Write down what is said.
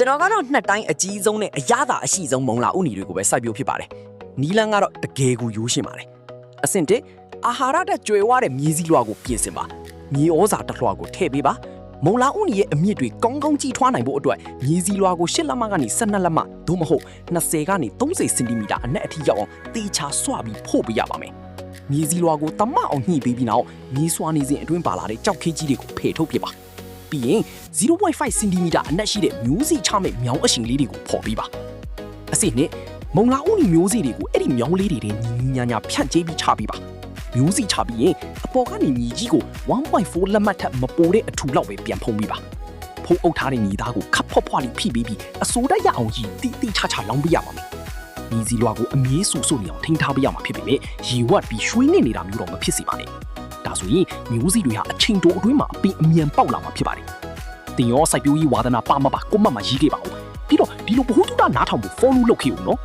ကျွန်တော်ကတော့နှစ်တိုင်းအကြီးဆုံးနဲ့အရသာအရှိဆုံးမုံလာဥနီတွေကိုပဲစိုက်ပျိုးဖြစ်ပါတယ်နီလန်းကတော့တကယ်ကိုရိုးရှင်းပါတယ်အဆင့်1အာဟာရတက်ကြွယ်ဝတဲ့မြေစည်းလွှာကိုပြင်ဆင်ပါမြေဩဇာတစ်လွှာကိုထည့်ပေးပါမုံလာဥနီရဲ့အမြင့်တွေကောင်းကောင်းကြီးထွားနိုင်ဖို့အတွက်မြေစည်းလွှာကို10လက်မကနေ12လက်မသို့မဟုတ်20ကနေ30စင်တီမီတာအနက်အထိရောက်အောင်တေချာဆွပြီးဖို့ပေးရပါမယ်မြေစည်းလွှာကိုတမအောင်ညှိပေးပြီးနောက်မြေဆွာနေစဉ်အတွင်းပါလာတဲ့ကြောက်ခေးကြီးတွေကိုဖယ်ထုတ်ပြပါပြီးရင် 0.5 စင်တီမီတာအနက်ရှိတဲ့မျိုးစိချမဲ့မြောင်းအရှင်လေးတွေကိုဖော်ပေးပါအစစ်နဲ့မုံလာဥနီမျိုးစိတွေကိုအဲ့ဒီမြောင်းလေးတွေနဲ့ညီညာညာဖြန့်ကျဲပြီးချပေးပါမျိုးစိချပြီးရင်အပေါ်ကနေမြေကြီးကို 1.4 လက်မှတ်ထက်မပိုတဲ့အထူလောက်ပဲပြန်ဖုံးပေးပါဖုံးအုပ်ထားတဲ့မြေသားကိုခပ်ဖွက်ဖွက်လေးဖိပေးပြီးအစိုးတက်ရအောင်ကြီးတိချချလောင်းပေးရပါမယ်မြေစီလွာကိုအမြဲဆူဆူနေအောင်ထိန်းထားပေးရမှာဖြစ်ပေမဲ့ရေဝတ်ပြီးရွှေနေတာမျိုးတော့မဖြစ်စေပါနဲ့ဒါဆိုရင်မျိုးစီတွေဟာအချိန်တိုအတွင်းမှာအပင်အမြန်ပေါက်လာမှာဖြစ်ပါတယ်တင်ရောစိုက်ပျိုးရေးဝါသနာပါမပါကိုမမရေးခဲ့ပါဦးပြီးတော့ဒီလိုဘ ഹു တုဒနားထောင်ဖို့ follow လုပ်ခဲ့ဦးနော်